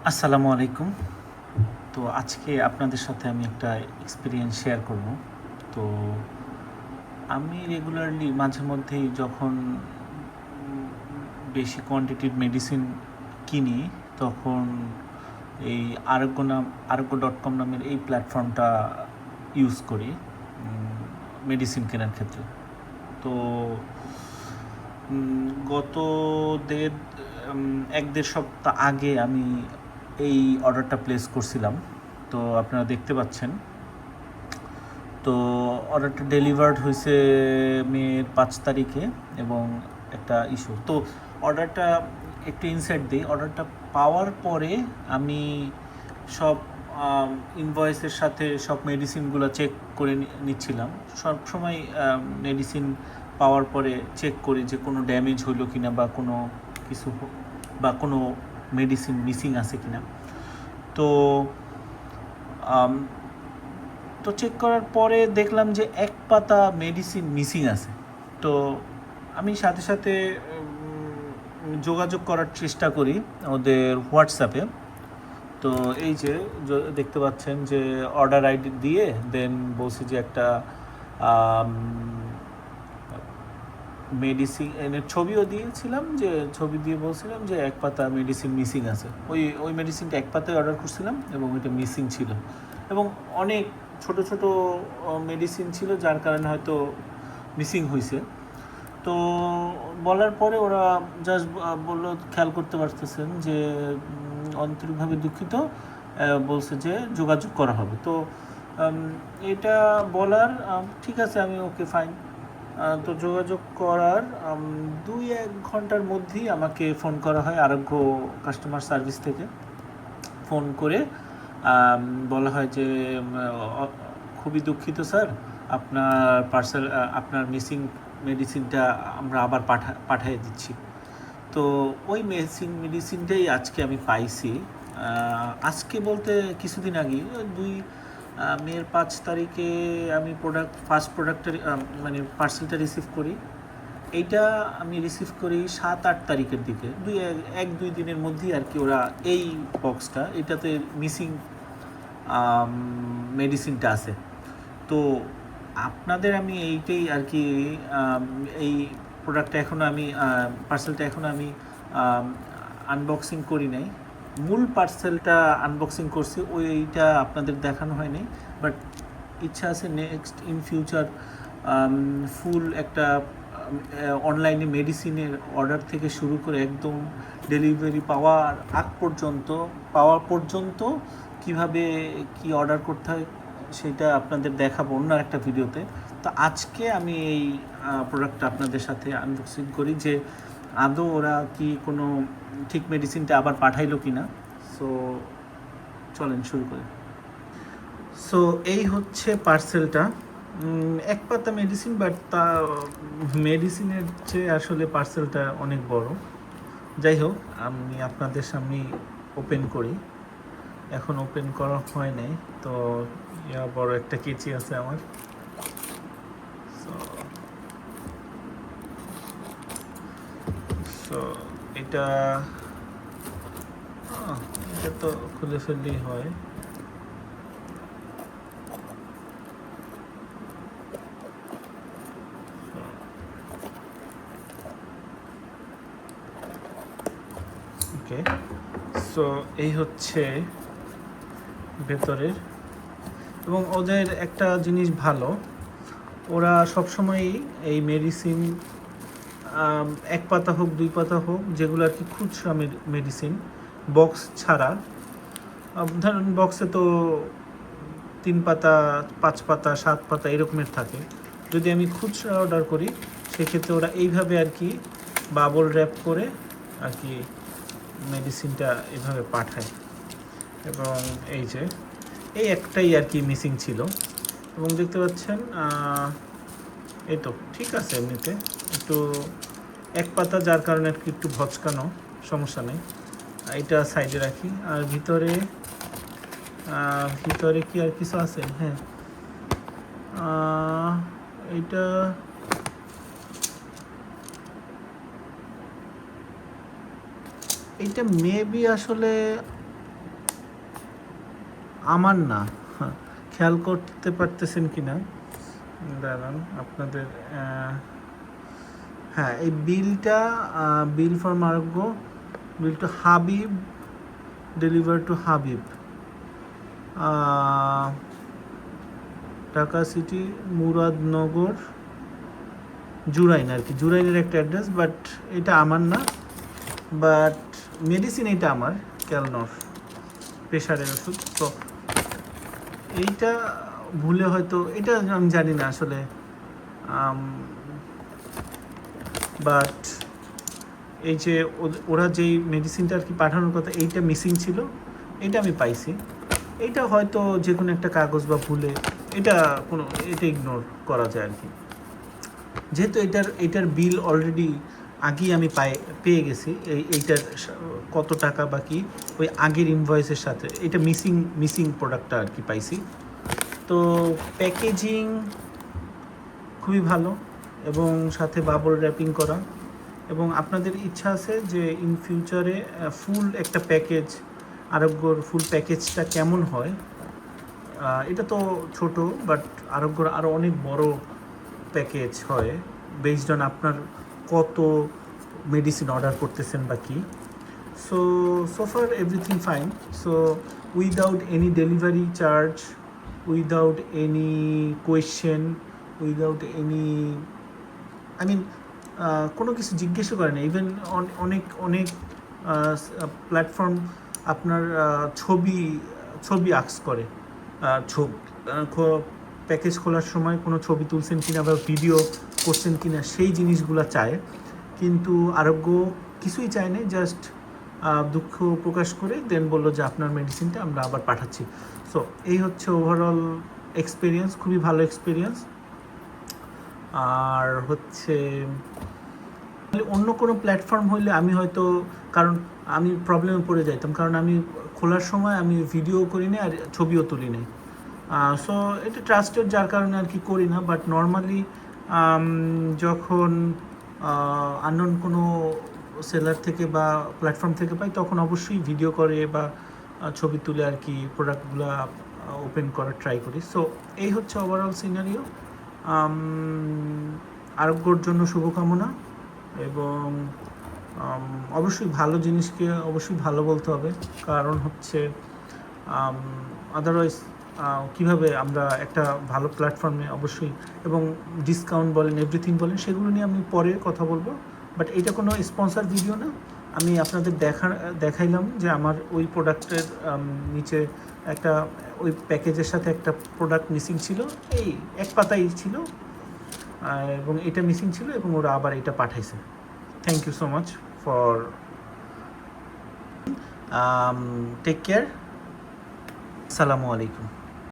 আসসালামু আলাইকুম। তো আজকে আপনাদের সাথে আমি একটা এক্সপেরিয়েন্স শেয়ার করব। তো আমি রেগুলারলি মাঝে মধ্যেই যখন বেশি কোয়ান্টিটির মেডিসিন কিনি, তখন এই আরোগ্য.কম নামের এই প্ল্যাটফর্মটা ইউজ করি মেডিসিন কেনার ক্ষেত্রে। তো গত দেড় ১-১.৫ সপ্তাহ আগে আমি এই অর্ডারটা প্লেস করছিলাম। তো আপনারা দেখতে পাচ্ছেন। তো অর্ডারটা ডেলিভার্ড হয়েছে মের ৫ তারিখে এবং একটা ইস্যু। তো অর্ডারটা একটু ইনসাইট দিই। অর্ডারটা পাওয়ার পরে আমি সব ইনভয়েসের সাথে সব মেডিসিনগুলো চেক করে নিচ্ছিলাম। সবসময় মেডিসিন পাওয়ার পরে চেক করি যে কোনো ড্যামেজ হইলো কিনা বা কোনো কিছু বা কোনো মেডিসিন মিসিং আছে কিনা। তো আম, তো চেক করার পরে দেখলাম যে এক পাতা মেডিসিন মিসিং আছে। তো আমি সাথে সাথে যোগাযোগ করার চেষ্টা করি ওদের হোয়াটসঅ্যাপে। তো এই যে দেখতে পাচ্ছেন যে অর্ডার আইডি দিয়ে দেন বলছি যে একটা মেডিসিনের ছবিও দিয়েছিলাম, যে ছবি দিয়ে বলছিলাম যে এক পাতা মেডিসিন মিসিং আছে। ওই মেডিসিনটা এক পাতায় অর্ডার করছিলাম এবং ওইটা মিসিং ছিল এবং অনেক ছোট ছোট মেডিসিন ছিল, যার কারণে হয়তো মিসিং হয়েছে। তো বলার পরে ওরা জাস্ট বললো খেয়াল করতে পারতেছেন যে আন্তরিকভাবে দুঃখিত, বলছে যে যোগাযোগ করা হবে। তো এটা বলার ঠিক আছে, আমি ওকে ফাইন। তো যোগাযোগ করার ২-১ ঘন্টার মধ্যেই আমাকে ফোন করা হয় আরোগ্য কাস্টমার সার্ভিস থেকে। ফোন করে বলা হয় যে খুবই দুঃখিত স্যার, আপনার পার্সেল আপনার মিসিং মেডিসিনটা আমরা আবার পাঠিয়ে দিচ্ছি। তো ওই মেডিসিনটাই আজকে আমি পাইছি। আজকে বলতে কিছুদিন আগেই, ২ মের ৫ তারিখে আমি ফার্স্ট প্রোডাক্টের মানে পার্সেলটা রিসিভ করি। এইটা আমি রিসিভ করি ৭-৮ তারিখের দিকে, ১-২ দিনের মধ্যেই আর কি ওরা এই বক্সটা, এটাতে মিসিং মেডিসিনটা আছে। তো আপনাদের আমি এইটাই আর কি, এই প্রোডাক্টটা এখনও আমি পার্সেলটা এখনও আমি আনবক্সিং করি নাই। মূল পার্সেলটা আনবক্সিং করছি, ওইটা আপনাদের দেখানো হয়নি। বাট ইচ্ছা আছে নেক্সট ইন ফিউচার ফুল একটা অনলাইনে মেডিসিনের অর্ডার থেকে শুরু করে একদম ডেলিভারি পাওয়া পর্যন্ত কিভাবে কি অর্ডার করতে হয় সেটা আপনাদের দেখাবো অন্য একটা ভিডিওতে। তো আজকে আমি এই প্রোডাক্টটা আপনাদের সাথে আনবক্সিং করি যে আদৌ ওরা কি কোনো ঠিক মেডিসিনটা আবার পাঠাইলো কি না। সো চলেন শুরু করি। সো এই হচ্ছে পার্সেলটা। এক পাতা মেডিসিন, বাট তা মেডিসিনের চেয়ে আসলে পার্সেলটা অনেক বড়। যাই হোক, আমি আপনাদের সামনে ওপেন করি। এখন ওপেন করা হয় নাই, তো বড় একটা কেচি আছে আমার। সো সো এটা এটা তো খুলে ফেললেই হয়। ওকে, সো এই হচ্ছে ভেতরের। এবং ওদের একটা জিনিস ভালো, ওরা সবসময়ই এই মেডিসিন এক পাতা হোক ২ পাতা হোক, যেগুলো আর কি খুচরা মেডিসিন বক্স ছাড়া, ধরুন বক্সে তো ৩ পাতা ৫ পাতা ৭ পাতা এরকমের থাকে। যদি আমি খুচরা অর্ডার করি সেক্ষেত্রে ওরা এইভাবে আর কি বাবল র্যাপ করে আর কি মেডিসিনটা এভাবে পাঠায়। এবং এই যে এই একটাই আর কি মিসিং ছিল। এবং দেখতে পাচ্ছেন এই তো ঠিক আছে, এমনিতে একটু এক পাতা, যার কারণে আর কি একটু ভচকানো, সমস্যা নেই। এটা সাইডে রাখি। আর ভিতরে কি আর কিছু আছে? হ্যাঁ, এটা মেবি আসলে আমার না, হ্যাঁ, খেয়াল করতে পারতেছেন কি না দাঁড়ান আপনাদের, হ্যাঁ এই বিলটা, bill from Arogya, bill to Habib, deliver to Habib, Dhaka city, Muradnagar, Jurain আর কি, জুরাইনের একটা অ্যাড্রেস, বাট এটা আমার না, বাট মেডিসিন এটা আমার, ক্যালনর প্রেশারের ওষুধ। তো এইটা ভুলে হয়তো, এটা আমি জানি না আসলে, বাট এই যে ওরা যেই মেডিসিনটা আর কি পাঠানোর কথা, এইটা মিসিং ছিল, এটা আমি পাইছি। এইটা হয়তো যে কোনো একটা কাগজ বা ভুলে, এটা ইগনোর করা যায় আর কি। যেহেতু এটার বিল অলরেডি আগেই আমি পেয়ে গেছি, এইটার কত টাকা বাকি ওই আগের ইনভয়েসের সাথে, এটা মিসিং প্রোডাক্টটা আর কি পাইছি। তো প্যাকেজিং খুবই ভালো এবং সাথে বাবল র্যাপিং করা, এবং আপনাদের ইচ্ছা আছে যে ইন ফিউচারে ফুল একটা প্যাকেজ, আরোগ্যর ফুল প্যাকেজটা কেমন হয়। এটা তো ছোট, বাট আরোগ্যর আরও অনেক বড় প্যাকেজ হয় বেসড অন আপনার কত মেডিসিন অর্ডার করতেছেন বা কি। So far everything fine. So without any delivery charge, without any question, without any, I mean কোনো কিছু জিজ্ঞেসও করে না। ইভেন অনেক প্ল্যাটফর্ম আপনার ছবি আক্স করে, প্যাকেজ খোলার সময় কোনো ছবি তুলছেন কিনা বা ভিডিও করছেন কিনা সেই জিনিসগুলো চায়, কিন্তু আরোগ্য কিছুই চায় না, জাস্ট দুঃখ প্রকাশ করে দেন বললো যে আপনার মেডিসিনটা আমরা আবার পাঠাচ্ছি। সো এই হচ্ছে ওভারঅল এক্সপিরিয়েন্স, খুবই ভালো এক্সপিরিয়েন্স। আর হচ্ছে অন্য কোনো প্ল্যাটফর্ম হইলে আমি হয়তো, কারণ আমি প্রবলেমে পড়ে যাইতাম, কারণ আমি খোলার সময় আমি ভিডিও করি না আর ছবিও তুলি নাই। সো এটা ট্রাস্টেড, যার কারণে আর কি করি না। বাট নর্মালি যখন আননোন কোনো সেলার থেকে বা প্ল্যাটফর্ম থেকে পাই, তখন অবশ্যই ভিডিও করে বা ছবি তুলে আর কি প্রোডাক্টগুলো ওপেন করার ট্রাই করি। সো এই হচ্ছে ওভারঅল সিনারিও। আরোগ্যর জন্য শুভকামনা, এবং অবশ্যই ভালো জিনিসকে অবশ্যই ভালো বলতে হবে, কারণ হচ্ছে আদারওয়াইজ কীভাবে আমরা একটা ভালো প্ল্যাটফর্মে অবশ্যই, এবং ডিসকাউন্ট বলেন, এভরিথিং বলেন, সেগুলো নিয়ে আমি পরে কথা বলবো। বাট এটা কোনো স্পন্সর ভিডিও না, আমি আপনাদের দেখাইলাম যে আমার ওই প্রোডাক্টের নিচে একটা, ওই প্যাকেজের সাথে একটা প্রোডাক্ট মিসিং ছিল, এই এক পাতাই ছিল, এবং এটা মিসিং ছিল, এবং ওরা আবার এটা পাঠাইছে। Thank you so much for, take care, আসসালামু আলাইকুম।